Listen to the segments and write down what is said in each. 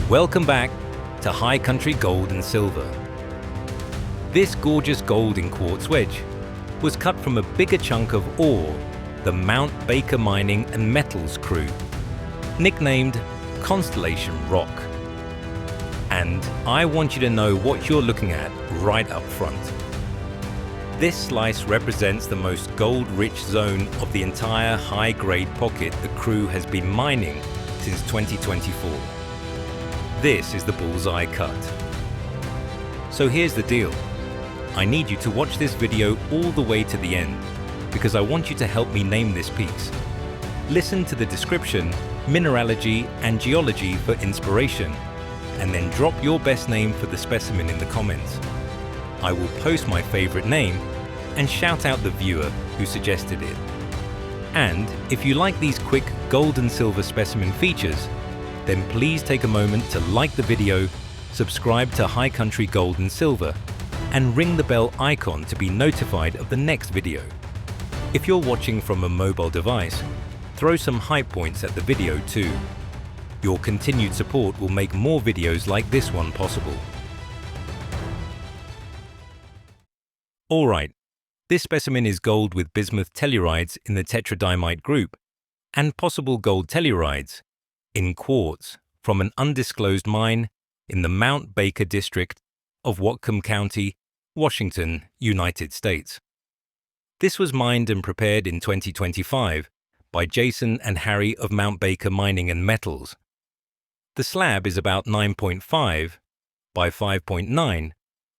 Welcome back to High Country Gold and Silver. This gorgeous gold in quartz wedge was cut from a bigger chunk of ore, the Mount Baker Mining and Metals crew, nicknamed Constellation Rock. And I want you to know what you're looking at right up front. This slice represents the most gold-rich zone of the entire high-grade pocket the crew has been mining since 2024. This is the bullseye cut. So here's the deal. I need you to watch this video all the way to the end because I want you to help me name this piece. Listen to the description, mineralogy and geology for inspiration, and then drop your best name for the specimen in the comments. I will post my favorite name and shout out the viewer who suggested it. And if you like these quick gold and silver specimen features, then please take a moment to like the video, subscribe to High Country Gold and Silver, and ring the bell icon to be notified of the next video. If you're watching from a mobile device, throw some hype points at the video too. Your continued support will make more videos like this one possible. Alright, this specimen is gold with bismuth tellurides in the tetradymite group and possible gold tellurides in quartz from an undisclosed mine in the Mount Baker district of Whatcom County, Washington, United States. This was mined and prepared in 2025 by Jason and Harry of Mount Baker Mining and Metals. The slab is about 9.5 by 5.9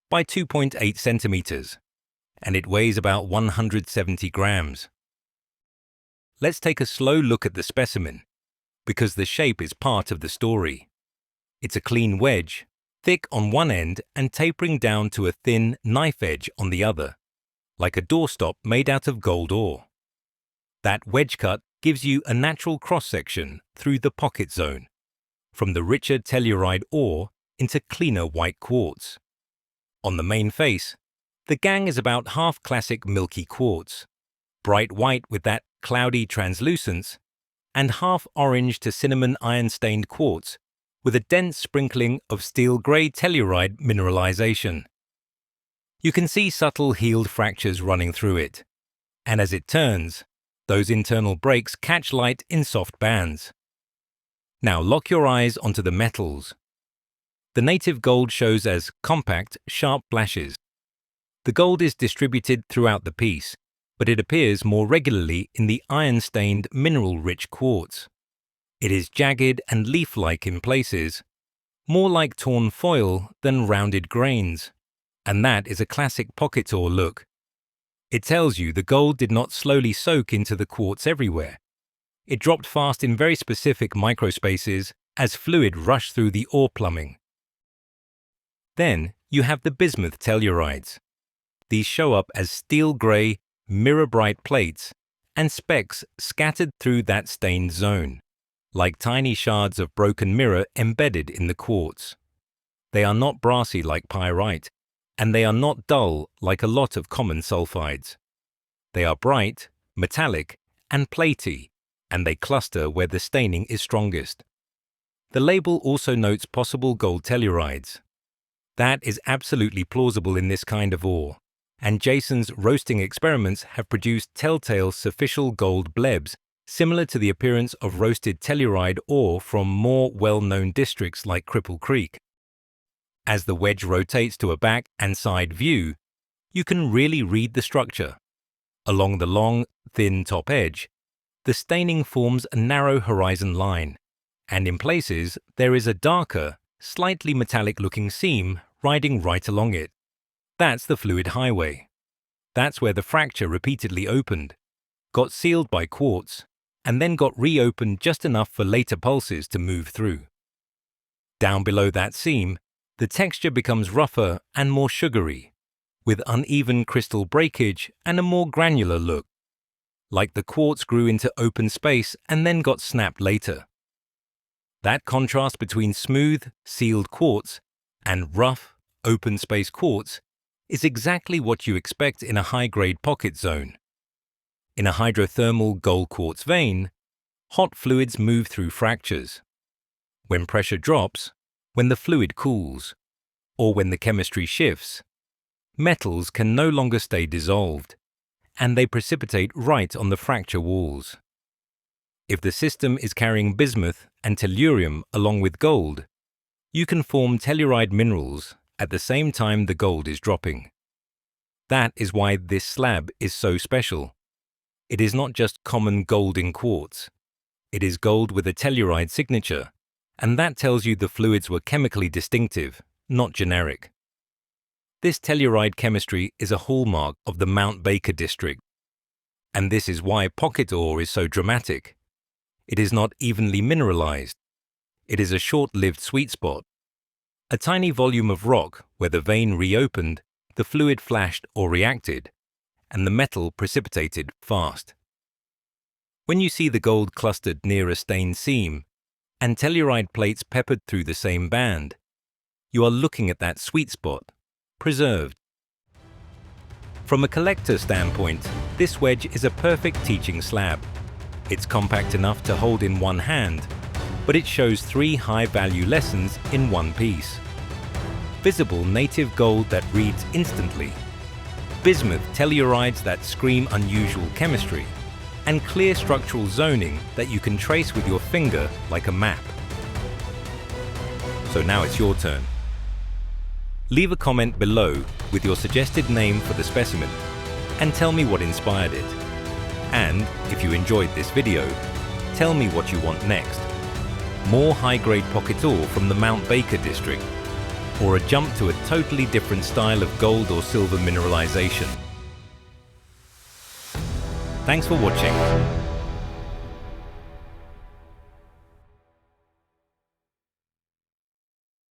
by 2.8 centimeters, and it weighs about 170 grams. Let's take a slow look at the specimen, because the shape is part of the story. It's a clean wedge, thick on one end and tapering down to a thin knife edge on the other, like a doorstop made out of gold ore. That wedge cut gives you a natural cross-section through the pocket zone, from the richer Telluride ore into cleaner white quartz. On the main face, the gang is about half classic milky quartz, bright white with that cloudy translucence, and half orange to cinnamon iron-stained quartz with a dense sprinkling of steel-grey Telluride mineralization. You can see subtle healed fractures running through it, and as it turns, those internal breaks catch light in soft bands. Now lock your eyes onto the metals. The native gold shows as compact, sharp flashes. The gold is distributed throughout the piece, but it appears more regularly in the iron-stained, mineral-rich quartz. It is jagged and leaf-like in places, more like torn foil than rounded grains, and that is a classic pocket ore look. It tells you the gold did not slowly soak into the quartz everywhere. It dropped fast in very specific microspaces as fluid rushed through the ore plumbing. Then you have the bismuth tellurides. These show up as steel-grey, mirror-bright plates and specks scattered through that stained zone, like tiny shards of broken mirror embedded in the quartz. They are not brassy like pyrite, and they are not dull like a lot of common sulfides. They are bright, metallic, and platy, and they cluster where the staining is strongest. The label also notes possible gold tellurides. That is absolutely plausible in this kind of ore, and Jason's roasting experiments have produced telltale superficial gold blebs similar to the appearance of roasted telluride ore from more well-known districts like Cripple Creek. As the wedge rotates to a back and side view, you can really read the structure. Along the long, thin top edge, the staining forms a narrow horizon line, and in places there is a darker, slightly metallic-looking seam riding right along it. That's the fluid highway. That's where the fracture repeatedly opened, got sealed by quartz, and then got reopened just enough for later pulses to move through. Down below that seam, the texture becomes rougher and more sugary, with uneven crystal breakage and a more granular look, like the quartz grew into open space and then got snapped later. That contrast between smooth, sealed quartz and rough, open space quartz is exactly what you expect in a high-grade pocket zone. In a hydrothermal gold quartz vein, hot fluids move through fractures. When pressure drops, When the fluid cools, or when the chemistry shifts, metals can no longer stay dissolved, and they precipitate right on the fracture walls. If the system is carrying bismuth and tellurium along with gold, you can form telluride minerals at the same time the gold is dropping. That is why this slab is so special. It is not just common gold in quartz. It is gold with a telluride signature, and that tells you the fluids were chemically distinctive, not generic. This telluride chemistry is a hallmark of the Mount Baker district, and this is why pocket ore is so dramatic. It is not evenly mineralized. It is a short-lived sweet spot. A tiny volume of rock where the vein reopened, the fluid flashed or reacted, and the metal precipitated fast. When you see the gold clustered near a stained seam and telluride plates peppered through the same band, you are looking at that sweet spot, preserved. From a collector's standpoint, this wedge is a perfect teaching slab. It's compact enough to hold in one hand, but it shows 3 high-value lessons in one piece. Visible native gold that reads instantly, bismuth tellurides that scream unusual chemistry, and clear structural zoning that you can trace with your finger like a map. So now it's your turn. Leave a comment below with your suggested name for the specimen and tell me what inspired it. And if you enjoyed this video, tell me what you want next. More high-grade pocket ore from the Mount Baker district, or a jump to a totally different style of gold or silver mineralization. Thanks for watching.